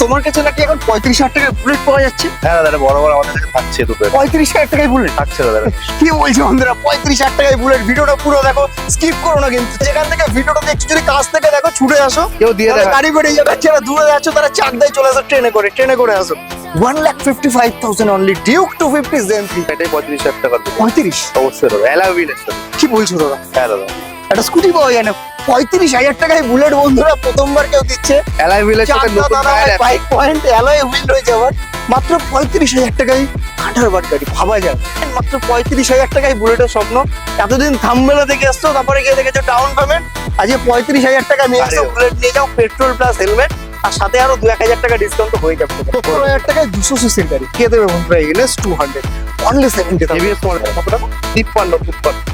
তোমার কাছে নাকি এখন 35,000 টাকায় বুলেট পাওয়া যাচ্ছে? হ্যাঁ দাদা, বড় বড় আমাদের কাছে থাকছে দুটো 35,000 টাকায় বুলেট থাকছে দাদা। কি বলছো বন্ধুরা? 35,000 টাকায় বুলেট। ভিডিওটা পুরো দেখো, স্কিপ করো না কিন্তু। যেখান থেকে ভিডিওটা দেখছো যদি কাছ থেকে দেখো, ছুটে আসো, কেউ দিয়ে তাহলে দেয় গাড়ি বেরিয়ে যাবে। যারা দূরে যাচ্ছ তারা চাকদায় চলে আসো, ট্রেনে করে আসো। 1,55,000 অনলি ডিউক 250 জেন 3। এটাই 35,000 টাকা দেবো 35? অবশ্যই দাদা, অ্যালাউবিনের সাথে। কি বলছো দাদা? হ্যাঁ দাদা, একটা স্কুটি পাওয়া যায় না 35,000 টাকায় বুলেট? বন্ধুরা প্রথমবার কেউ দিচ্ছে। অ্যালাউবিনের সাথে নতুন tyre bike point alloy wheel রয়েছে আবার। মাত্র 35,000 টাকায় 18 বার গাড়ি, ভাবা যায়। মাত্র 35,000 টাকায় বুলেটের স্বপ্ন। এতদিন থাম্বনেলে দেখে আসছো, তারপরে গিয়ে দেখেছো ডাউন পেমেন্ট। আজকে 35,000 টাকা নিয়ে আসো, বুলেট নিয়ে যাও, পেট্রোল প্লাস হেলমেট, আর সাথে আরো 2-1,000 টাকা ডিসকাউন্ট হয়ে যাবে। 17,000 টাকায় 200 সিসির গাড়ি কে দেবে বন্ধুরা? এনএস 200 অনলি 70 এবিএস মডেল কত টাকা? 53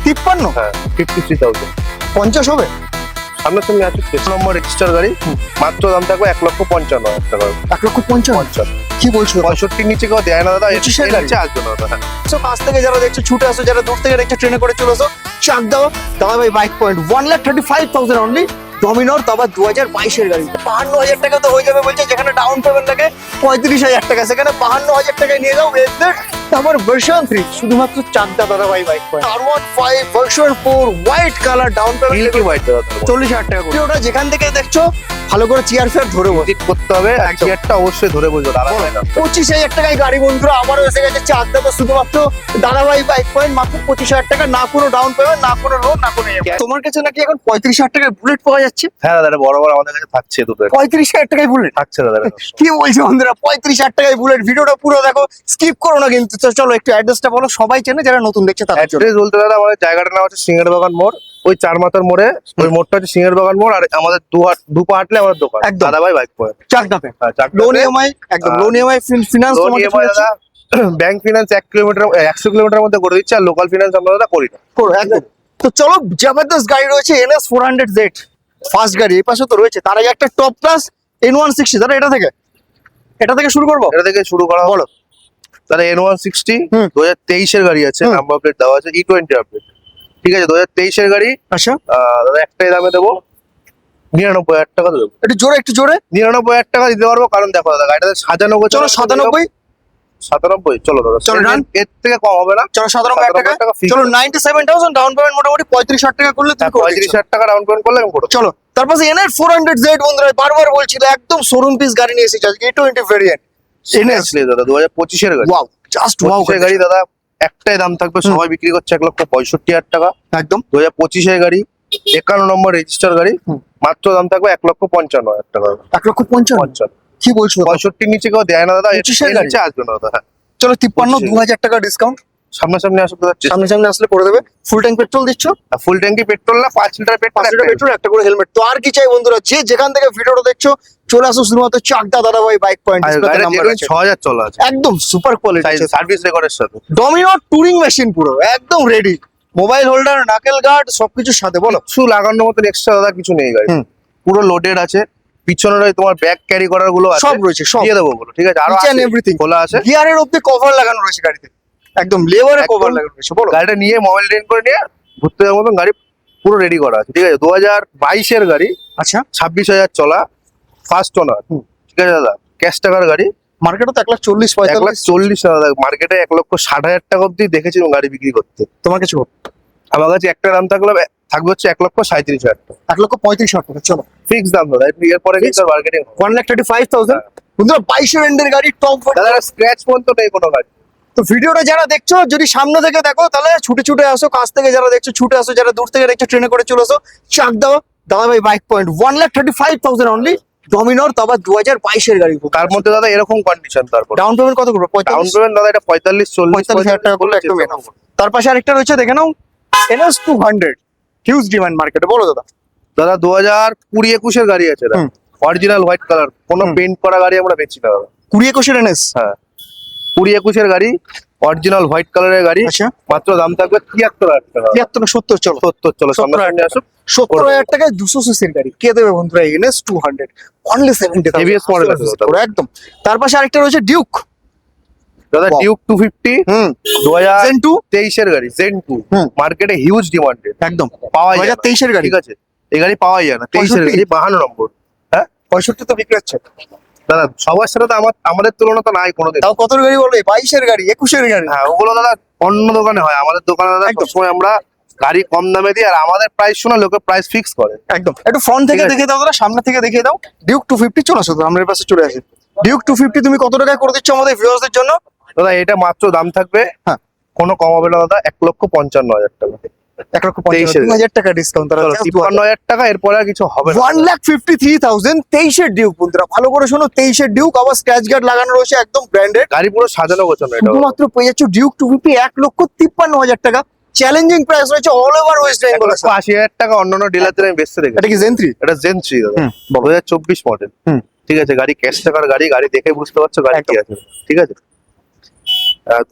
53? হ্যাঁ 53,000। 50 হবে? সামনে সঙ্গে আছে 6 নম্বর রেজিস্টার গাড়ি, মাত্র দাম থাকবে 1,55,000 টাকা। 1,55,000? কি বলছো? 65 নিচে কেউ দেয় না দাদা, 25,000 এর নিচে আসবে না দাদা। সো কাছ থেকে যারা দেখছো ছুটে আসো, যারা দূর থেকে দেখছো ট্রেনে করে চলে আসো, চাক দাও। দাদা ভাই বাইক পয়েন্ট 1,35,000 অনলি ডমিনোর, তো আবার 2022 গাড়ি। 52,000 টাকা তো হয়ে যাবে বলছে, যেখানে ডাউন পেমেন্ট লাগে 35,000 টাকা, সেখানে 52,000 টাকায় নিয়ে যাও রেডনেট। তারপর ভার্সন 3 শুধুমাত্র চাকদা দাদা ভাই bike point. R15 version 4 white colour, down payment milky white দাদা, 40,000 টাকা করে। ওটা যেখান থেকে দেখছো ভালো করে চেয়ার ফেয়ার ধরে বসে ভিজিট করতে হবে, চেয়ারটা অবশ্যই ধরে বসো দাদা। 25,000 টাকায় গাড়ি বন্ধুরা আবারও এসে গেছে চাকদা। তো শুধুমাত্র দাদাভাই বাইক পয়েন্ট, মাত্র 25,000 টাকা, না কোনো ডাউন পেমেন্ট, না কোনো লোন, না কোনো EMI। তোমার কাছে নাকি এখন 35,000 টাকায় বুলেট পাওয়া যাচ্ছে? হ্যাঁ দাদা, বড় বড় আমাদের কাছে থাকছে দুটো 35,000 টাকায় বুলেট থাকছে দাদা। কি বলছো বন্ধুরা? 35,000 টাকায় বুলেট। ভিডিওটা পুরো দেখো, স্কিপ করো না কিন্তু। তো চলো একটু অ্যাড্রেসটা বলো, সবাই চেনে যারা নতুন দেখছে তারা। অ্যাড্রেস বলতে দাদা, আমাদের জায়গাটার নাম হচ্ছে সিঙ্গার বাগান মোড়। ওই চার মাথার মোড়ে, ওই মোড়টা হচ্ছে সিঙ্গার বাগান মোড়, আর আমাদের দু পা হাঁটলে আমাদের দোকান একদম। দাদা ভাই বাইক পয়েন্ট। চাকদাতে হ্যাঁ, লোন EMI, একদম loan EMI, finance loan EMI দাদা, ব্যাংক ফিনান্স 1 কিলোমিটার 100 কিলোমিটার মধ্যে করে দিচ্ছে, আর লোকাল ফিনান্স আমরা দাদা করি না। একদম। তো চলো, জবরদস্ত গাড়ি রয়েছে NS 400Z ফার্স্ট গাড়ি। এই পাশে তো রয়েছে, তার আগে একটা টপ ক্লাস N160। দাদা এটা থেকে শুরু করবো। এটা থেকে শুরু করা বলো। তাহলে N160 হুম। 2023 এর গাড়ি আছে, নাম্বার প্লেট দেওয়া আছে, E20 আপডেট। ঠিক আছে, 2023 এর গাড়ি। আচ্ছা, দাদা একটাই দামে দেবো, 99,000 টাকা দেবো। একটু জোরে 99,000 টাকা দিতে পারবো, কারণ দেখো দাদা গাড়িটা সাজানো গোছানো। চলো 97। 97 চলো দাদা, চলো, run। এর থেকে কম হবে না। চলো 97,000 টাকা। 97,000 টাকা fix। চলো 97,000 ডাউন পেমেন্ট, মোটামুটি 35,000 টাকা করলে তুমি করে দিচ্ছ। 35,000 টাকা ডাউন পেমেন্ট করলে আমি করবো। চলো তারপর NS 400Z বন্ধুরা বারবার বলছিল, একদম শোরুম পিস গাড়ি নিয়ে এসেছে আজকে। E20 variant NS। আসলে দাদা 2025 এর গাড়ি। ওয়াও, জাস্ট ওয়াও 25 এর গাড়ি দাদা, একটাই দাম থাকবে, সবাই বিক্রি করছে 1,65,000 টাকা। একদম। 2025 এর গাড়ি, 51 নম্বর রেজিস্টার গাড়ি, মাত্র দাম থাকবে 1,55,000 টাকা। 1,55,000? কি বলছো? 65 নিচে কেউ দেয় না দাদা, এর 25 এর গাড়ি? নিচে আসবে না দাদা। চলো 53, 25,000 2,000 টাকা ডিসকাউন্ট। সামনাসামনি আসবে দাদা, সামনে আসলে করে দেবে। ফুল ট্যাঙ্ক পেট্রোল দিচ্ছ? ফুল ট্যাঙ্কি পেট্রোল না, 5 লিটার 5 লিটার পেট্রোল। পেট্রোল, একটা করে হেলমেট। তো আর কি চাই বন্ধুরা? যে যেখান থেকে ভিডিওটা দেখছো চলে আসো শুধুমাত্র চাকদা দাদা ভাই বাইক পয়েন্ট। 6,000 চলা আছে, একদম সুপার কোয়ালিটি, সার্ভিস রেকর্ডের সাথে। ডমিনোর টুরিং মেশিন পুরো একদম রেডি। মোবাইল হোল্ডার, নাকেল গার্ড সবকিছুর সাথে। বলো। কিছু লাগানোর মতন এক্সট্রা দাদা কিছু নেই গাড়ি, হুম। পুরো লোডেড আছে। পিছনের ওই তোমার ব্যাগ ক্যারি করার গুলো আছে, সব রয়েছে, সব দিয়ে দেবো ওগুলো, ঠিক আছে। আরো Each and আছে, everything। খোলা আছে। গিয়ারের অব্দি কভার লাগানো রয়েছে গাড়িতে, একদম লেবারে একদম। কভার লাগানো রয়েছে। বলো। গাড়িটা নিয়ে মোবাইল রেন্ট করে নিয়ে ঘুরতে যাওয়ার মতন গাড়ি পুরো রেডি করা আছে, ঠিক আছে। 2022 এর গাড়ি, আচ্ছা, 26,000 চলা, ফার্স্ট ওনার, ঠিক আছে দাদা। ক্যাশ টাকার গাড়ি, মার্কেটে তো 1,40,45। 1,40,000 দাদা। মার্কেটে 1,60,000 টাকা অব্দি দেখেছি গাড়ি বিক্রি করতে। তোমার কিছু আমার কাছে একটা দাম থাকবে হচ্ছে 1,37,000 টাকা, 1,35,000 টাকা। চলো ফিক্স দাম দাদা। এরপরে কিন্তু মার্কেটিং 1,35,000 বন্ধুরা। 22 এন্ডের গাড়ি, টপ। দাদা স্ক্র্যাচ পর্যন্ত নেই কোনো গাড়ি। তো ভিডিওটা যারা দেখছো যদি সামনে থেকে দেখো তাহলে ছুটে আসো, কাছ থেকে যারা দেখছো ছুটে আসো, যারা দূর থেকে দেখছো ট্রেনে করে চলে আসো। চাক দাও দাদা ভাই বাইক পয়েন্ট 1,35,000 অনলি ডমিনোর, তো আবার 2022 এর গাড়ি। তার মধ্যে দাদা এরকম কন্ডিশন, তারপর ডাউন পেমেন্ট কত করবে? ডাউন পেমেন্ট দাদা এটা 45,000 টাকা করলে একদম enough। তার পাশে আরেকটা রয়েছে, দেখে নাও, NS 200 হিউজ ডিমান্ড মার্কেটে। বলো দাদা। দাদা 2020-21 এর গাড়ি আছে, হুম। অরিজিনাল হোয়াইট কালার, কোনো পেন্ট করা গাড়ি আমরা বেচি না দাদা। 20-21 NS? হ্যাঁ, 20-21 এর গাড়ি, অরিজিনাল হোয়াইট কালারের গাড়ি, আচ্ছা, মাত্র দাম থাকবে 73,000 টাকা। 73 না 70? চলো 70 চলো, 70,000 আসুক। 70,000 টাকায় 200 সিসির গাড়ি কে দেবে বন্ধুরা? NS 200 অনলি 70,000 ABS মডেল আছে দাদা। একদম। তার পাশে আরেকটা রয়েছে ডিউক দাদা, Wow। ডিউক 250 হুম, 2023 এর গাড়ি, জেন 2, হুম। মার্কেটে হিউজ ডিমান্ডেড, একদম। পাওয়া যায় না। 2023 এর গাড়ি, ঠিক আছে, এই গাড়ি পাওয়া যায় না। 23 এর গাড়ি, 52 নম্বর। হ্যাঁ, 65 তো বিক্রি হচ্ছে। দাদা সবার সাথে তো আমাদের তুলনা তো নাই কোনোদিন। তাও কত গাড়ি বলবে? 22-এর গাড়ি, 21-এর গাড়ি। হ্যাঁ ওগুলো দাদা অন্য দোকানে হয়, আমাদের দোকানে দাদা একদম। সবসময় আমরা গাড়ি কম দামে দিই, আর আমাদের প্রাইস শোনা লোকে প্রাইস ফিক্স করে। একদম। একটু ফ্রন্ট থেকে ঠিক আছে। দেখিয়ে দাও দাদা, সামনে থেকে দেখিয়ে দাও। ডিউক 250 চলে আসো, আমরা এর পাশে চলে আসি। ডিউক 250 তুমি কত টাকায় করে দিচ্ছ আমাদের ভিউয়ার্সদের জন্য? দাদা এটা মাত্র দাম থাকবে, হ্যাঁ। কোনো কম হবে না দাদা, 1,55,000 টাকা। 1,55,000 টাকা ডিসকাউন্ট। তারা 53,000 টাকা, এরপরে আর কিছু হবে না। 1,53,000 23-এর ডিউক। বন্ধুরা ভালো করে শোনো, 23-এর ডিউক, আবার স্ক্র্যাচ গার্ড লাগানো রয়েছে, একদম ব্র্যান্ডেড। গাড়ি পুরো সাজানো গোছানো এটা। শুধুমাত্র পেয়ে যাচ্ছ ডিউক 250 1,53,000 টাকা। চ্যালেঞ্জিং প্রাইস রয়েছে অল ওভার ওয়েস্ট বেঙ্গল। 1,80,000 টাকা অন্যান্য ডিলারদের আমি বেচতে দেখি। এটা কি জেন 3? এটা জেন 3 দাদা, হুম, 2024 মডেল। হুম। ঠিক আছে, গাড়ি ক্যাশ টাকার গাড়ি, গাড়ি দেখে বুঝতে পারছো গাড়ি কি আছে। ঠিক আছে,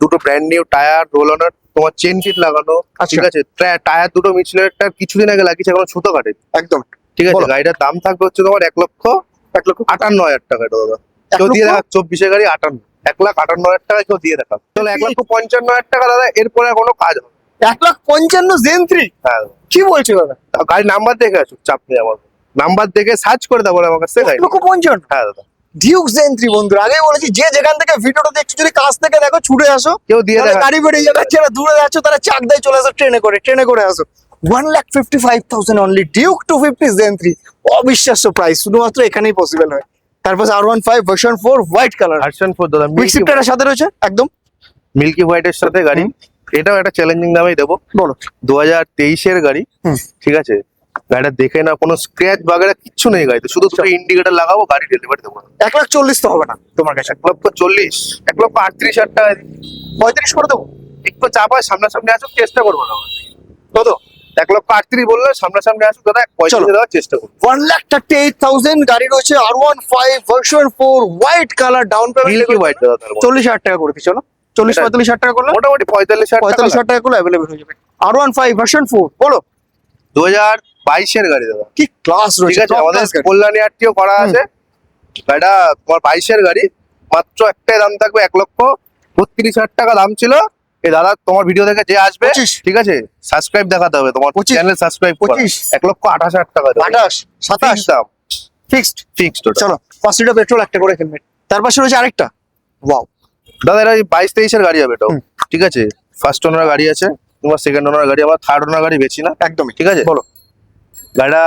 দুটো ব্র্যান্ড নিউ টায়ার, রোল অনার, তোমার চেন কিট লাগানো। আচ্ছা। ঠিক আছে, টায়ার দুটো মিচলেরটা কিছুদিন আগে লাগিয়েছে, এখন সুতো কাটে। একদম। ঠিক আছে, বলো। গাড়িটার দাম থাকবে হচ্ছে তোমার 1,58,000 টাকা। এটা দাদা কেউ দিয়ে দেখা 24-এর গাড়ি 1,58,000 টাকা কেউ দিয়ে দেখা। চলো 1,55,000 টাকা দাদা, এরপরে আর কোনো কাজ হবে 1,55,000 জেন 3? না। হ্যাঁ, কি বলছো দাদা? গাড়ির নাম্বার দেখে আসুক, চাপ নেই আমার, নাম্বার দেখে সার্চ করে দেবো আমার কাছে গাড়ি। 1,55,000 হ্যাঁ দাদা, ডিউক জেন 3। বন্ধুরা আগেই বলেছি, যে যেখান থেকে ভিডিওটা দেখছো যদি কাছ থেকে দেখো ছুটে আসো, কেউ দিয়ে তাহলে দেখা। গাড়ি বেরিয়ে যাবে। যারা দূরে যাচ্ছ তারা চাকদায় চলে আসো, ট্রেনে করে আসো। 1,55,000 অনলি ডিউক 250 জেন 3। অবিশ্বাস্য প্রাইস, শুধুমাত্র এখানেই পসিবল হয়। তারপর R15 version 4 white colour, version 4 দাদা, কুইক শিফটারের সাথে রয়েছে একদম। মিল্কি হোয়াইটের সাথে গাড়ি। এটাও একটা চ্যালেঞ্জিং দামেই দেবো, বলো। 2023-এর গাড়ি। হুম। ঠিক আছে, গাড়িটা দেখে না, কোনো স্ক্র্যাচ বাগেরা কিচ্ছু নেই গাড়িতে, শুধু দুটো ইন্ডিকেটর লাগাবো, গাড়ি ডেলিভারি দেবো। 1,40,000 তো হবে না তোমার কাছে? 1,40,000, 1,38,000 টাকা। 35 করে দেবো। একটু চাপ হয়, সামনাসামনি আসুক, চেষ্টা করবো না। কত? 1,38,000 বললে সামনাসামনি আসুক দাদা, 35 দেওয়ার চেষ্টা করবো। 1,38,000 গাড়ি রয়েছে, R15 version 4 white colour, down milky payment white দাদা, তার মধ্যে 40,000 টাকা করে দিচ্ছ না? 40-45,000 টাকা করলে মোটামুটি 45,000 টাকা। 45,000 টাকা করলে অ্যাভেলেবল হয়ে যাবে। R15 ভার্সন 4 বলো। 2022-এর গাড়ি দাদা। কি ক্লাস ঠিক রয়েছে, আছে, আমাদের কল্যাণী আরটিও করা আছে। গাড়িটা তোমার 22-এর গাড়ি, মাত্র একটাই দাম থাকবে, 1,32,000 টাকা দাম ছিল। এই দাদা তোমার ভিডিও দেখে যে আসবে, 25 ঠিক আছে, সাবস্ক্রাইব দেখাতে হবে, তোমার 25 চ্যানেল সাবস্ক্রাইব 25 1,28,000 টাকা 28 27 দাম ফিক্সড। ফিক্সড। চলো 5 লিটার পেট্রোল, একটা করে হেলমেট। তার পাশে রয়েছে আরেকটা, ওয়াও। দাদা এটা 22-23-এর গাড়ি হবে এটাও। হুম। ঠিক আছে, ফার্স্ট ওনার গাড়ি আছে, তোমার সেকেন্ড ওনার গাড়ি, আমার থার্ড ওনার গাড়ি বেশি না। একদমই ঠিক আছে, বলো। গাড়িটা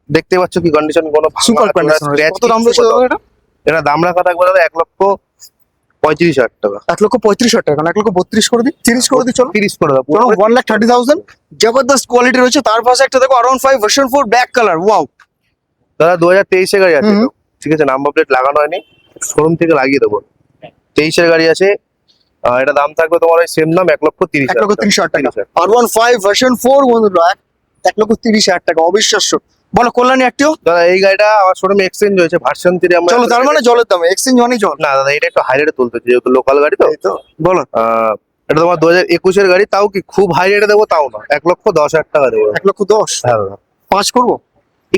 দেখতে পাচ্ছ কি কন্ডিশন, কোনো সুপার কন্ডিশন। কত দাম রয়েছে দাদা এটা? এটা দাম রাখা থাকবে দাদা 1,35,000 টাকা। 1,35,000 টাকা না, 1,32,000 করে দিই, 30 করে দিই। চলো 30 করে দাও। চলো 1,30,000 জবরদস্ত কোয়ালিটি রয়েছে। তার পাশে একটা দেখো R15 version 4 black colour, wow. দাদা 2023-এর গাড়ি আছে হুম। এটাও। ঠিক আছে, নাম্বার প্লেট লাগানো হয়নি, শোরুম থেকে লাগিয়ে দেবো। 23-এর গাড়ি আছে, এটা দাম থাকবে তোমার ওই সেম দাম, 1,30,000 1,30,000 টাকা। R15 ভার্সন 4 বন্ধুরা 1,30,000 টাকা, অবিশ্বাস্য। বলো কল্যাণী একটিও। দাদা এই গাড়িটা আমার শোরুমে এক্সচেঞ্জ হয়েছে, ভার্সন 3 আমরা। চলো তার মানে জলের দামে এক্সচেঞ্জ হয়নি জল। না দাদা, এটা একটু হাই রেটে তুলতে হচ্ছে, যেহেতু লোকাল গাড়ি তো। এই তো বলো। এটা তোমার 2021-এর গাড়ি, তাও কি খুব হাই রেটে দেবো তাও না, 1,10,000 টাকা দেবো। 1,10,000 হ্যাঁ দাদা, 5 করবো।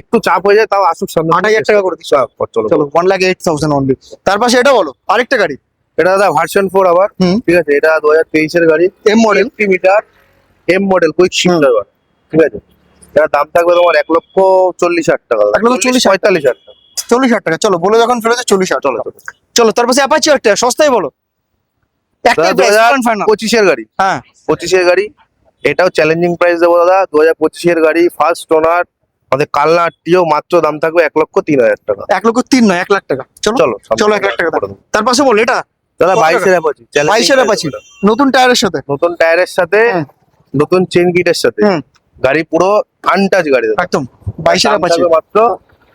একটু চাপ হয়ে যায়, তাও আসুক সামনে। 8,000 টাকা করে দিচ্ছ। চলো চলো 1,08,000 অনলি। তার পাশে এটা বলো, আরেকটা গাড়ি। এটা দাদা ভার্সন 4 আবার। হুম। ঠিক আছে, এটা 2023-এর গাড়ি, M model. 50 metre M model, quick shifter. ঠিক আছে, এটার দাম থাকবে তোমার 1,40,000 টাকা। 1,40,000 45,000 টাকা। 40,000 টাকা। চলো বলে যখন ফেলেছে 40,000 চলো টাকা। চলো তার পাশে অ্যাপাচি একটা সস্তায় বলো। একটাই প্রাইস ফাইনাল। 2025-এর গাড়ি, হ্যাঁ 25-এর গাড়ি, এটাও চ্যালেঞ্জিং প্রাইস দেবো দাদা। 2025-এর গাড়ি, ফার্স্ট ওনার, আমাদের কালনা আরটিও, মাত্র দাম থাকবে 1,03,000 টাকা। 1,03,000 নয়, 1,00,000 টাকা। চলো চলো চলো 1,00,000 টাকা দাও। তার পাশে বল এটা দাদা কত 22-এর অ্যাপাচি, 22-এর অ্যাপাচি নতুন টায়ারের সাথে। নতুন টায়ারের সাথে, হুম। নতুন চেন কিটের সাথে, হুম। গাড়ি পুরো আনটাচ গাড়ি দাদা। একদম 22-এর দাম অ্যাপাচি। থাকবে মাত্র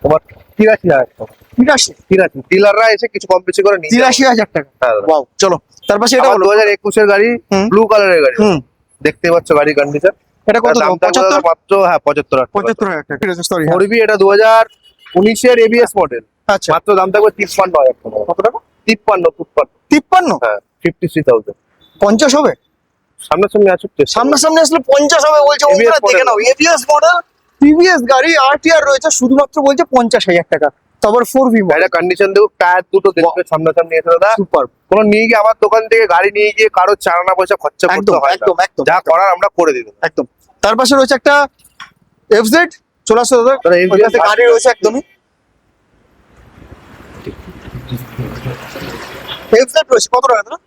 তোমার 83,000 টাকা। 83 ডিলাররা এসে কিছু কম বেশি করে নিয়ে যাবে। 83,000 টাকা। হ্যাঁ দাদা। ওয়াও। চলো তার পাশে এটা আবার বলো। 2021-এর গাড়ি, হুম। ব্লু কালারের গাড়ি, হুম। দেখতে পাচ্ছ গাড়ি কন্ডিশন। এটা কত দাম দাম? থাকবে 75 দাদা মাত্র 75,000 টাকা। 75,000 টাকা। ঠিক আছে সরি। 4B, এটা 2019-এর এবিএস মডেল, আচ্ছা মাত্র দাম থাকবে 53,000 টাকা। কত টাকা? 53, হ্যাঁ 53,000। 50 হবে? সামনাসামনি আসুক চেষ্টা করো। সামনাসামনি আসলে 50 হবে বলছে। ABS বন্ধুরা দেখে model। নাও, এবিএস মডেল টিভিএস গাড়ি আরটিআর রয়েছে, শুধুমাত্র বলছে 50,000 টাকা। তারপর 4V মডেল। গাড়িটা কন্ডিশন দেখো, টায়ার দুটো দেখবে সামনাসামনি এসে দাদা। সুপার। কোনো নিয়ে গিয়ে আমার দোকান থেকে গাড়ি নিয়ে গিয়ে কারো চালানা পয়সা খরচা করতে একদম হয় না। একদম একদম যা করার আমরা করে দিই। একদম। তার পাশে রয়েছে একটা এফজেড, চলে আসো দাদা। দাদা, FZ ওই পাশে গাড়ি রয়েছে একদমই। এফজেড রয়েছে কত টাকা দাদা?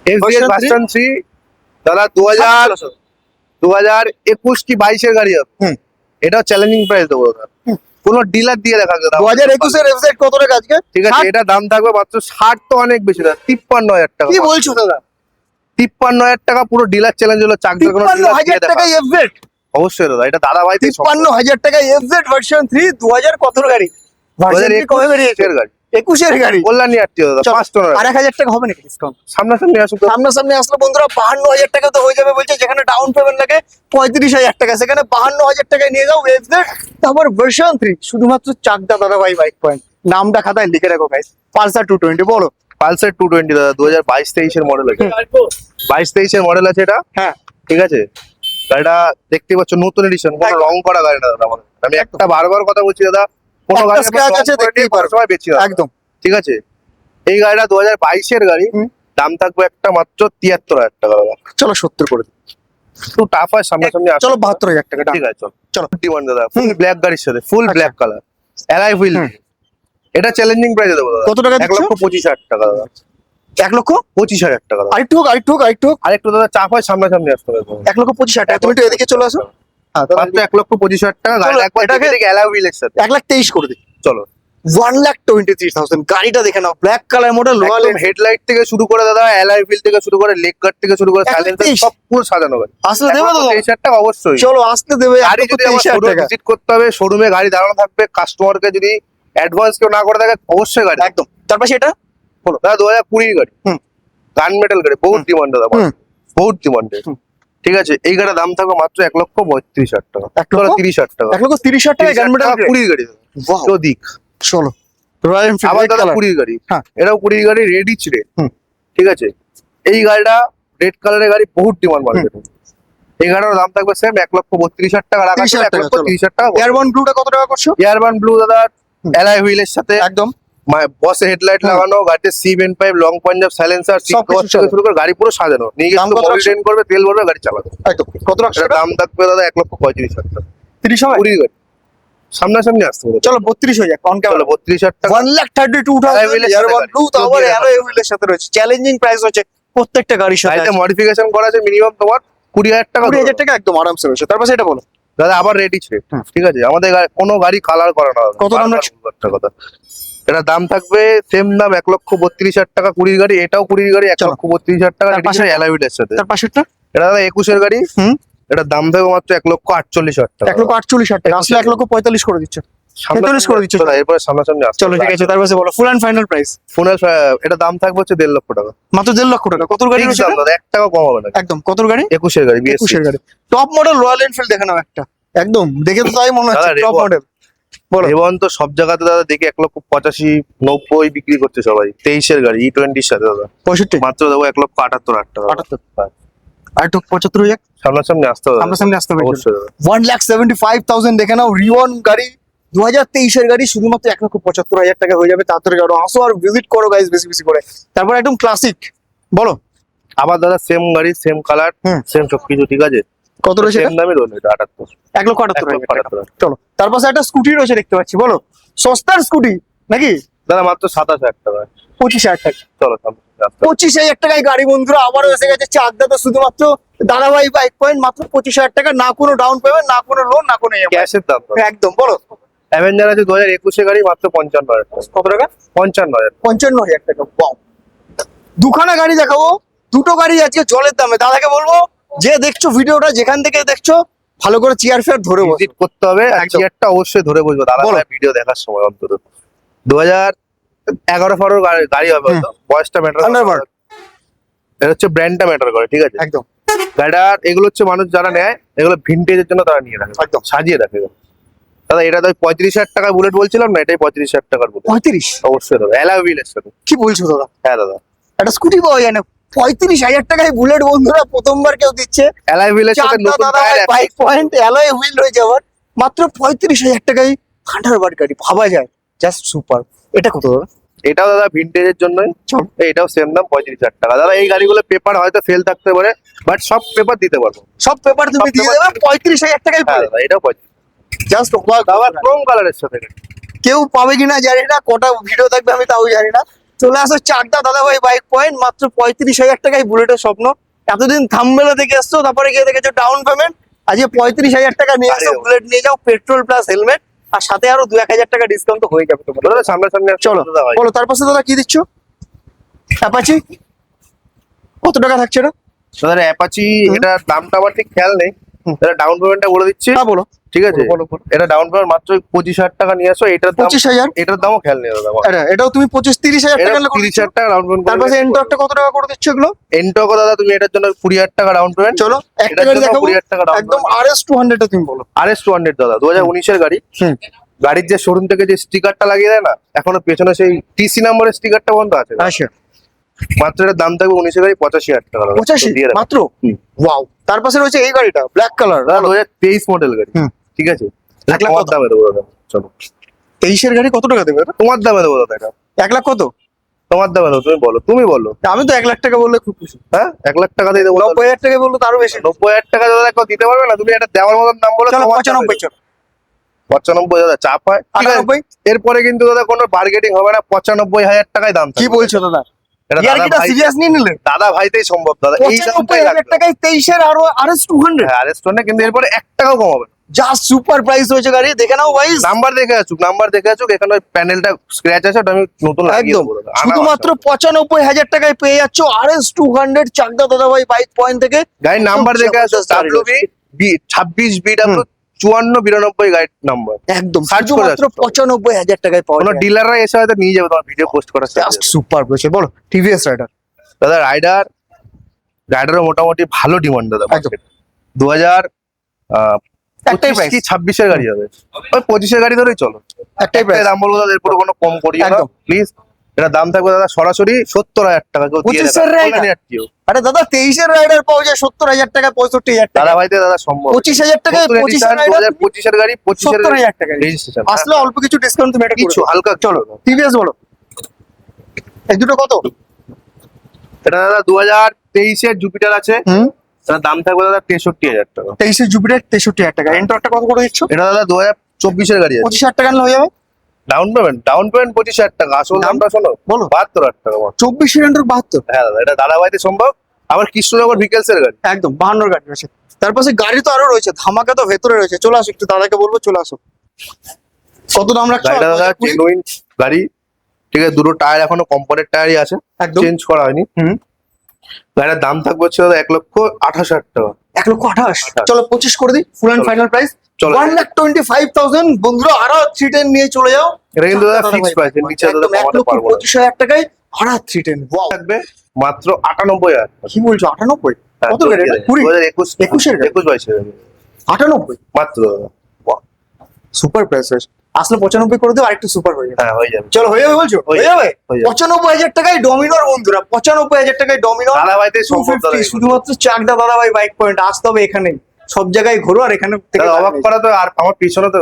এফবিএস ভার্সন 3 দাদা 2021 কি 22 এর গাড়ি হবে। হুম। এটাও চ্যালেঞ্জিং প্রাইস দেবো দাদা। কোনো ডিলার দিয়ে দেখা দাদা 2021 এর এফজেড কত টাকা আজকে? ঠিক আছে, 60? এটা দাম থাকবে মাত্র 60, তো অনেক বেশি দাদা, 53,000 টাকা। কি বলছো দাদা? 53,000 টাকা পুরো ডিলার চ্যালেঞ্জ হলো, চাকরির কোনো ডিলার দিয়ে 53,000 দেখা। টাকায় এফজেড? অবশ্যই দাদা, এটা দাদা ভাই 53,000 টাকায় এফজেড ভার্সন 3 2000 কত গাড়ি? ভার্সন 3 কবে বেরিয়েছে? এর গাড়ি 21 এর গাড়ি। কল্যাণী আটটি দাদা, চলো, 5 টনের। আর 1000 টাকা হবে নাকি ডিসকাউন্ট? সামনাসামনি আসুক দাদা। সামনাসামনি আসলে বন্ধুরা 52,000 টাকা তো হয়ে যাবে বলছে, যেখানে ডাউন পেমেন্ট লাগে 35,000 টাকা, সেখানে 52,000 টাকায় নিয়ে যাও এফজেড, তারপর ভার্সন 3 শুধুমাত্র চাকদা দাদা ভাই বাইক পয়েন্ট। নামটা খাতায় লিখে রাখো গাইস, পালসার 220 বলো। পালসার 220 দাদা 2022-23 এর মডেল আছে। 22-23 এর মডেল আছে এটা। হ্যাঁ, ঠিক আছে, গাড়িটা দেখতে পাচ্ছ নতুন এডিশন, কোনো একদম। রং করা গাড়ি না দাদা আমার। আমি একটা বারবার কথা বলছি দাদা, কোনো একটা গাড়ি scratch আছে দেখতেই পারবে। সময় বেশি দাদা। একদম। ঠিক আছে, এই গাড়িটা 2022 এর গাড়ি, হুম। দাম থাকবে একটা মাত্র 73,000 টাকা দাদা। চলো 70 করে দিই। একটু টাফ হয় সামনাসামনি আসুক। চলো 72,000 টাকা ঠিক আছে, চলো চলো। ডিমান্ড দাদা, ফুল ব্ল্যাক গাড়ির সাথে, ফুল আচ্ছা। Black colour, alloy wheel. হুম। এটা চ্যালেঞ্জিং প্রাইসে দেবো দাদা। কত টাকা দিচ্ছ? 1,25,000 টাকা দাদা। 1,25,000 টাকা দাদা। আরেকটু আরেকটু দাদা চাপ হয় সামনাসামনি আসতে হবে। 1,25,000 টাকা। তুমি একটু এদিকে চলে আসো। হ্যাঁ, মাত্র 1,25,000 টাকা, চলো, গাড়িটা একবার এটাকে- দেখে দেখে অ্যালয় হুইলের সাথে। 1,23,000 করে দিই। চলো, 1,23,000 গাড়িটা দেখে নাও, ব্ল্যাক কালার মডেল, রয়্যাল একদম হেডলাইট থেকে শুরু করে দাদা, অ্যালয় হুইল থেকে শুরু করে, লেগ গার্ড থেকে শুরু করে, 1,23,000 সাইলেন্সার সব পুরো সাজানো গাড়ি। আসলে দেবে তো? 1,23,000 টাকা অবশ্যই। চলো আসতে দেবে। গাড়ি যদি আমার 1,23,000 শোরুমে টাকা। ভিজিট করতে হবে, শোরুমে গাড়ি দাঁড়ানো থাকবে, কাস্টমারকে যদি অ্যাডভান্স কেউ না করে থাকে অবশ্যই গাড়ি। একদম। তারপর সেটা দাদা 2020 গাড়ি, হুম। গান মেটাল গাড়ি, বহুত ডিমান্ড দাদা, হুম। বহুত ডিমান্ডেড। হুম। ঠিক আছে, এই গাড়ির দাম থাকবে মাত্র 1,32,000 টাকা, 1,30,000 30,000 টাকা। 1,30,000 টাকা গান মেটাল 20 গাড়ি বাহ। তো দিক। চলো রয়্যাল এনফিল্ড আবার রেড দাদা কালার। 20 গাড়ি, হ্যাঁ। এটাও 20 গাড়ি, রেডিচ রেড। হুম। ঠিক আছে, এই গাড়িটা রেড কালারের গাড়ি, বহুত ডিমান্ড মার্কেটে। এই গাড়ির দাম থাকবে সেম 1,32,000 টাকা রাখা, 30,000 টাকা, 1,30,000 টাকা। এয়ারবন ব্লুটা কত টাকা করছো? এয়ারবান ব্লু দাদা, হুম। অ্যালয় হুইলের সাথে, একদম। বসে হেডলাইট হুম। লাগানো, গাড়িতে সিভেন pipe, long Punjab, silencer, seat সবকিছু কভার থেকে সাজানো। শুরু করে গাড়ি পুরো সাজানো। নিয়ে দাম গিয়ে কত রাখছো? মনিটরিং করবে, তেল ভরবে, গাড়ি চালাবে। একদম। কত রাখছো? এটার দাম থাকবে দাদা 1,35,000 টাকা। 30 হবে? 20 গাড়ি সামনাসামনি আসতে হবে। চলো 32,000 অন চলো ক্যামেরা। 32,000 টাকা। 1,32,000 Alloy wheel এর সাথে এয়ারবন গাড়ি। ব্লু, তো আবার যদি অ্যালয় হুইলের সাথে রয়েছে। চ্যালেঞ্জিং প্রাইস হচ্ছে প্রত্যেকটা গাড়ির সাথে। গাড়িতে মডিফিকেশন করা আছে মিনিমাম তোমার 20,000 টাকা। 20,000 টাকা একদম আরামসে রয়েছে। তারপর সেটা বলো। দাদা আবার রেডি ছিল। হুম। ঠিক আছে, আমাদের কোনো গাড়ি কালার করা না। কত দাম রাখছো? একটা কথা, এটা দাম থাকবে সেম দাম 1,32,000 টাকা। 20 গাড়ি, এটাও 20 গাড়ি, চলো। 1,32,000 টাকা। তার পাশে- অ্যালয় হুইলের সাথে। তার পাশেরটা এটা দাদা 21 এর গাড়ি। হুম। এটার দাম থাকবে মাত্র 1,48,000 টাকা। 1,48,000 টাকা। আসলে 1,45,000 করে দিচ্ছ। 43 করে দিচ্ছ। এরপরে সামনাসামনি আসতে চলো ঠিক আছে, তারপর বলো ফুল অ্যান্ড ফাইনাল প্রাইস। ফোনের এটা দাম থাকবে হচ্ছে 1,50,000 টাকা। মাত্র 1,50,000 টাকা। কত গাড়ি Fixed রয়েছে দাম এটা? দাদা, 1 টাকা কম হবে না। একদম। কত গাড়ি? 21 এর গাড়ি, 21 এর গাড়ি। টপ মডেল রয়্যাল এনফিল্ড দেখে নাও একটা। একদম দেখে তো তাই মনে হচ্ছে দাদা, টপ রেবন। মডেল। বলো। এবং তো সব জায়গাতে দাদা দেখি 1,85,000, 90 বিক্রি করছে সবাই। 23 এর গাড়ি, E20 এর সাথে দাদা 65 মাত্র দেবো 1,78,000 টাকা। 78 আর একটু 75,000 সামনাসামনি আসতে হবে দাদা। আমরা সামনে আসতে হবে। অবশ্যই দাদা। 1,75,000 দেখে নাও রিওয়ান গাড়ি, 2023 এর গাড়ি, শুধুমাত্র 1,75,000 টাকা হয়ে যাবে। তাড়াতাড়ি গাড়ি আসো আর ভিজিট করো গাইস বেশি বেশি করে। তারপর একদম ক্লাসিক বলো। আবার দাদা সেম গাড়ি, সেম কালার, হুম। সেম সবকিছু। ঠিক আছে, কত রয়েছে? সেম দামই রয়েছে এটা 78। 1,78,000 টাকা। 1,78,000 চলো তার পাশে একটা স্কুটি রয়েছে দেখতে পাচ্ছি, বলো। সস্তার স্কুটি নাকি? দাদা মাত্র 27,000 টাকা। 25,000 টাকা। চলো সামনে আসতে হবে। 25,000 টাকায় গাড়ি বন্ধুরা আবারও এসে গেছে চাকদাতে, শুধুমাত্র দাদাভাই বাইক পয়েন্ট। মাত্র 25,000 টাকা, না কোনো ডাউন পেমেন্ট, না কোনো লোন, না কোনো EMI। ক্যাশের দাম দাদা। একদম বলো। অ্যাভেঞ্জার আছে 2021 এর গাড়ি, মাত্র 55,000 টাকা। কত টাকা? 55,000। 55,000 টাকা। বাহ, দুখানা গাড়ি দেখাবো, দুটো গাড়ি আজকে জলের দামে। দাদাকে বলবো যে দেখছো ভিডিওটা, যেখান থেকে দেখছো ভালো করে চেয়ার ফেয়ার ধরে বসো। ভিজিট করতে হবে, আর একদম। চেয়ারটা অবশ্যই ধরে বসবো দাদা বলো। ভিডিও দেখার সময়। অন্তত 2011-12 গাড়ি হবে হয়তো, বয়সটা ম্যাটার Thunderbird। এটা হচ্ছে ব্র্যান্ডটা ম্যাটার করে। ঠিক আছে, একদম গাড়িটা এগুলো হচ্ছে মানুষ যারা নেয়, এগুলো ভিন্টেজের জন্য তারা নিয়ে রাখে, একদম। সাজিয়ে রাখে। দাদা এটা তো 35,000 টাকার বুলেট বলছিলাম না, এটাই 35,000 টাকার বুলেট। 35? অবশ্যই দাদা, অ্যালয় হুইলের সাথে। কি বলছো দাদা? হ্যাঁ দাদা, একটা স্কুটি পাওয়া যায় না 35,000 টাকায় বুলেট বন্ধুরা, প্রথমবার কেউ দিচ্ছে। অ্যালয় হুইলের সাথে চাকদা নতুন দাদা tyre. Bike point alloy wheel রয়েছে আবার। মাত্র 35,000 টাকায় থান্ডারবার্ড গাড়ি, ভাবা যায়, জাস্ট সুপার। এটা কত দাদা? এটাও দাদা ভিন্টেজের জন্যই। চল। এটাও সেম দাম 35,000 টাকা। দাদা এই গাড়িগুলো পেপার হয়তো ফেল থাকতে পারে, বাট সব পেপার দিতে পারবো। সব পেপার তুমি সব দিয়ে paper দেবে 35,000 টাকায় হ্যাঁ দাদা, এটাও 35। জাস্ট আবার ক্রোম কালারের সাথে গাড়ি। কেউ পাবে কিনা জানি না, কটা ভিডিও থাকবে আমি তাও জানি না। চলে আসো চাকদা দাদাভাই বাইক পয়েন্ট, মাত্র 35,000 টাকায় বুলেটের স্বপ্ন। এতদিন থামবেলা থেকে এসছো, তারপরে গিয়ে দেখেছো ডাউন পেমেন্ট, আজকে 35,000 টাকা নিয়ে আসো, আরে বুলেট নিয়ে যাও, পেট্রোল প্লাস হেলমেট, আর সাথে আরো 2-1,000 টাকা ডিসকাউন্ট তো হয়ে যাবে তোমার। দাদা সামনে সামনে চলো দাদা ভাই। বলো, তার পাশে দাদা কি দিচ্ছ? অ্যাপাচি কত টাকা থাকছে এটা? দাদা অ্যাপাচি, এটা দামটা আমার ঠিক খেয়াল নেই। এটা ডাউন পেমেন্টটা বলে দিচ্ছি, হ্যাঁ বলো। ঠিক আছে? বলো, বলো। এটা ডাউন পেমেন্ট মাত্র 25,000 টাকা নিয়ে আসো। এটার দাম 25,000? এটার দামও খেয়াল নেই দাদা আমার। এটাও তুমি 25-30,000 এটা টাকা করে 30,000 টাকা ডাউন পেমেন্ট। তার পাশে এন্টরটা কত টাকা করে দিচ্ছ এগুলো? এনটকো দাদা তুমি এটার জন্য 20,000 টাকা ডাউন পেমেন্ট। চলো একটা এটার গাড়ি জন্য দেখাবো 20,000 টাকা ডাউন একদম RS 200 টা তুমি বলো। RS 200 দাদা 2019 এর গাড়ি। হুম। গাড়ির যে শোরুম থেকে যে স্টিকারটা লাগিয়ে দেয় না, এখনো পেছনে সেই টিসি নাম্বারের স্টিকারটা বন্ধ আছে। আচ্ছা, মাত্র এটার দাম থাকবে 19 এর গাড়ি 85,000 টাকা দাদা। 85 দিয়ে রাখো। মাত্র? হুম। ওয়াও। তার পাশে রয়েছে এই গাড়িটা ব্ল্যাক কালার, দাদা 2023 মডেল গাড়ি, হুম। ঠিক আছে? 1 লাখ তোমার কত? দামে দেবো দাদা, চলো 23 এর গাড়ি কত টাকা দেবে এটা? তোমার দামে দেবো দাদা। এটা 1 লাখ কত? তোমার দামে দেবো, তুমি বলো, তুমি বলো। আমি তো 1 লাখ টাকা বললে খুব খুশি। হ্যাঁ 1 লাখ টাকা দিয়ে দেবো। 90,000 টাকা বললে তো আরো বেশি। 90,000 টাকা দাদা কেউ দিতে পারবে না। তুমি এটা দেওয়ার মতন দাম বলো। চলো তোমার দামে 95 দেবো। চলো। 95 দাদা চাপ হয়, ঠিক আছে? 98? এরপরে কিন্তু দাদা কোনো বার্গেটিং হবে না, 95,000 টাকায় দাম কি থাকবে। বলছো দাদা? এটা ইয়ার দাদা কিটা ভাই, সিরিয়াস নিয়ে নিলে? দাদা ভাইতেই সম্ভব দাদা, এই দামটাই 95,000 লাগবে। টাকায় 23 এর আরো RS 200। হ্যাঁ রেস্টুরেন্টে, কিন্তু এরপরে 1 টাকাও কমাবে না। যা সুপার প্রাইস রয়েছে গাড়ি, দেখে নাও গাইস। নাম্বার দেখে আসুক, নাম্বার দেখে আসুক। এখানে ওই প্যানেলটা স্ক্র্যাচ আছে, ওটা আমি নতুন লাগিয়ে একদম দেবো দাদা। আনা শুধুমাত্র মাত্র। 95,000 টাকায় পেয়ে যাচ্ছ RS 200 চাকদা দাদাভাই বাইক পয়েন্ট থেকে। গাড়ির নাম্বার দেখে আসুক, জবরদস্ত গাড়ি WB 26 BW 5492 গাড়ির নাম্বার। একদম Search করে শুধুমাত্র আসো। 95,000 টাকায় পাওয়া কোনো যায়। ডিলাররা এসে হয়তো নিয়ে যাবে তোমার ভিডিও পোস্ট করার সাথে জাস্ট সাথে। সুপার রয়েছে। বলো টিভিএস রাইডার। দাদা রাইডারও মোটামুটি ভালো ডিমান্ড দাদা একদম। market। 2000 একটাই 25 প্রাইস, কি 26 এর গাড়ি হবে, ওই 25 এর গাড়ি ধরেই চলো। একটাই প্রাইস। দাম বলবো দাদা, এরপরে কোনো কম করিও না একদম। প্লিজ। এটা দাম থাকবে দাদা সরাসরি 70,000 টাকা। কেউ দিয়ে 25 এর দেখাবে, rider? বলে নি আর কেউ। আরে দাদা 23 এর রাইডার পাওয়া যায় 70,000 টাকা, 65,000 টাকা। দাদা ভাইতে দাদা সম্ভব। 25,000 টাকায় 25 এর রাইডার 2025 এর গাড়ি, 25 এর 70,000 টাকা রেজিস্ট্রেশন। আসলে অল্প কিছু ডিসকাউন্ট তুমি এটা করে কিছু দাও। হালকা চলো টিভিএস বলো এই দুটো কত? এটা দাদা 2023 এর জুপিটার আছে, হুম। তার দাম থাকবে দাদা 63,000 টাকা। 23 এর জুপিটার 63,000 টাকা। এন্টরটা কত করে দিচ্ছ? এটা দাদা 2024 এর গাড়ি আছে। 25,000 টাকা নিলে হয়ে যাবে। ডাউন পেমেন্ট 25,000 টাকা। আসল দাম? দামটা শোনো, বলো। 72,000 টাকা মাত্র। 24 এর এন্টর 72। হ্যাঁ দাদা, এটা দাদা ভাইতে সম্ভব। আবার কৃষ্ণনগর ভিকেলস এর গাড়ি। একদম 52 গাড়ি রয়েছে। তার পাশে গাড়ি তো আরো রয়েছে, ধামাকা তো ভেতরে রয়েছে। চলে আসো, একটু দাদাকে বলবো চলে আসো। কত দাম রাখছো? গাড়িটা দাদা 2020? জেনুইন গাড়ি, ঠিক আছে? দুটো টায়ার এখনো কম্পোনেন্ট টায়ারই আছে, একদম। চেঞ্জ করা হয়নি। হুম। গাড়িটার দাম থাকবে হচ্ছে দাদা 1,28,000 টাকা। 1,28,000। 28,000 চলো 25 করে দিই, ফুল অ্যান্ড চলো। ফাইনাল প্রাইস চলো। 1,25,000। বন্ধুরা আরো 310 নিয়ে চলে যাও। এটা কিন্তু দাদা দাদা ফিক্স ভাই, প্রাইস, এর নিচে দাদা একদম কমাতে পারবো না। 1,25,000 টাকায় আরো 310। ওয়াও, থাকবে মাত্র 98,000 টাকা। কি বলছো? 98? হ্যাঁ, কত গাড়ি এটা? 20? 2021 21 এর গাড়ি? 22 এর গাড়ি। 98? মাত্র দাদা। সুপার প্রাইস রয়েছে। আসলে 95 করে দিও, আরেকটু সুপার হয়ে যাবে। হ্যাঁ হয়ে যাবে। চলো হয়ে যাবে বলছো? হয়ে হয়ে যাবে। হয়ে যাবে। 95,000 টাকায় ডমিনোর বন্ধুরা, 95,000 টাকায় ডমিনোর দাদা ভাইতে সম্ভব দাদা। 250 শুধুমাত্র চাকদা দাদা ভাই বাইক পয়েন্ট। আসতে হবে এখানে, সব জায়গায় ঘোরো আর এখানে থেকে দাদা অবাক করা তো, আর আমার পিছনে তো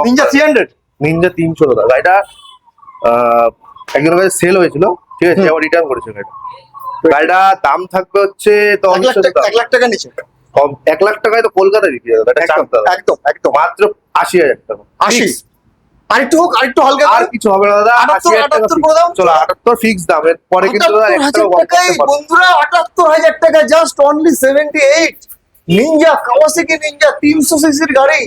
নিনজা 300। নিনজা 300 দাদা। গাড়িটা একজনের কাছে সেল হয়েছিল, ঠিক আছে? আবার রিটার্ন করেছে গাড়িটা। গাড়িটা দাম থাকবে হচ্ছে তো 1 লাখ টাকা, 1 লাখ টাকা নিচে। 1 লাখ টাকায় তো কলকাতায় বিক্রি হয় দাদা। এটা চাপ দাদা। একদম একদম মাত্র 80,000 টাকা। 80। আরেকটু হোক, আরেকটু হালকা আর করে। কিছু হবে না দাদা। 78 80,000 টাকা করে দাও। চলো 78 ফিক্স দাম। এর পরে কিন্তু দাদা 1 টাকা 78,000 কম টাকায় করতে পারবো। বন্ধুরা, 78,000 টাকা just only 78। Ninja, Kawasaki Ninja 300 সিসির গাড়ি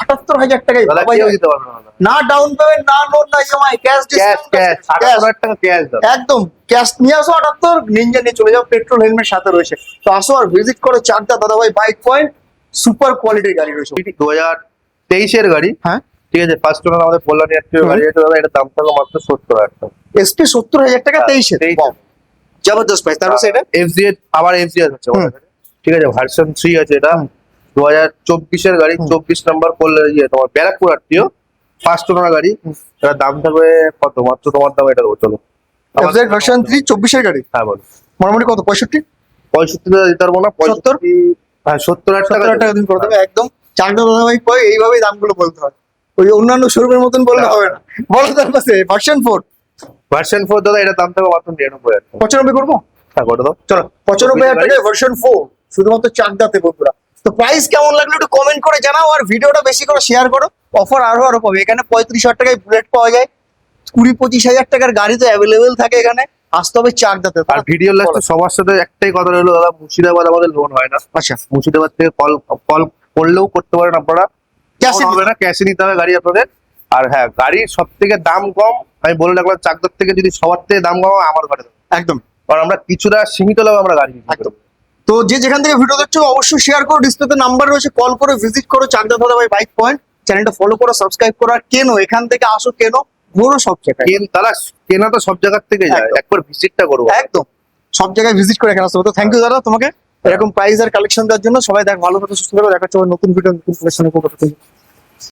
78,000 টাকায় দাদা পাওয়া কেউ যায়। দিতে পারবে না দাদা। না ডাউন পেমেন্ট, না লোন, না ইএমআই, ক্যাশ ক্যাশ ক্যাশ 78,000 টাকা ক্যাশ দাদা। একদম ক্যাশ নিয়ে আসো। 78 নিনজা নিয়ে চলে যাও, পেট্রোল হেলমেট সাথে রয়েছে। তো আসো আর ভিজিট করো চাকদা দাদাভাই বাইক পয়েন্ট। সুপার কোয়ালিটির গাড়ি রয়েছে। 2023 এর গাড়ি, হ্যাঁ, ঠিক আছে? ফার্স্ট ওনার আমাদের কল্যাণী একটিভ গাড়ি। এটা দাদা, এটা দাম থাকবে মাত্র 70,000 টাকা। এসপি 70,000 টাকা 23 এর। 23 Wow, জবরদস্ত প্রাইস। তারপর এটা FZ আবার FZ আছে হুম। আমাদের কাছে, ঠিক আছে? ভার্সন 3 আছে এটা। 2024 এর গাড়ি, 24 নাম্বার কল্যাণী, তোমার ব্যারাকপুর আরটিও ফার্স্ট ওনার গাড়ি। এটা দাম থাকবে কত? মাত্র তোমার দাম এটা দেবো, চলো। FZ ভার্সন 3 24 এর গাড়ি হ্যাঁ বলো। মোটামুটি কত? 65? 65 টাকা দিতে পারবো না। 65 হ্যাঁ 70,000 টাকা 70,000 টাকা তুমি করে দেবে একদম। চাকদা দাদাভাই পয় এইভাবেই দামগুলো বলতে হয়, ওই অন্যান্য শোরুমের মতন বললে না। হবে না। বলো তার পাশে ভার্সন 4। ভার্সন 4 দাদা, এটা দাম থাকবে মাত্র 99,000 টাকা। 95 করবো? হ্যাঁ করে দাও। চলো 95,000 টাকায় ভার্সন 4 শুধুমাত্র চাকদাতে বন্ধুরা। তো প্রাইস কেমন লাগলো একটু কমেন্ট করে জানাও, আর ভিডিওটা বেশি করে শেয়ার করো। অফার আরো পাবে, এখানে 35,000 টাকায় বুলেট পাওয়া যায়, 20-25,000 টাকার গাড়ি তো অ্যাভেলেবেল থাকে এখানে। আসতে হবে চাকদাতে। আর ভিডিও লাস্টে সবার সাথে একটাই কথা রইলো দাদা, মুর্শিদাবাদ আমাদের লোন হয় না। আচ্ছা, মুর্শিদাবাদ থেকে কল কল করলেও করতে পারেন আপনারা, Cash এ হবে না, ক্যাশে নিতে হবে গাড়ি আপনাদের। আর হ্যাঁ, গাড়ির সব থেকে দাম কম আমি বলে রাখলাম, চাকদার থেকে যদি সবার থেকে দাম কম হয়, আমার ঘরে দেবো। একদম কারণ আমরা কিছুটা সীমিত লাভে আমরা গাড়ি বিক্রি করি। একদম। তো যে যেখান থেকে ভিডিও দেখছো অবশ্যই শেয়ার করো, ডিসপ্লেতে নাম্বার রয়েছে, কল করে ভিজিট করো চাকদা দাদাভাই বাইক পয়েন্ট, চ্যানেলটা ফলো করো, সাবস্ক্রাইব করো, আর কেনো এখান থেকে আসো, কেনো ঘোরো সব জায়গায়। তারা কেনা তো সব জায়গার থেকে যায়, একদম। একবার ভিজিটটা করবো। একদম সব জায়গায় ভিজিট করে এখানে আসতে হবে। তো থ্যাংক ইউ দাদা তোমাকে এরকম প্রাইস আর কালেকশন দেওয়ার জন্য। সবাই দেখ ভালো থাকো, সুস্থ থাকো, দেখা হচ্ছে আবার নতুন ভিডিও নতুন কালেকশনে।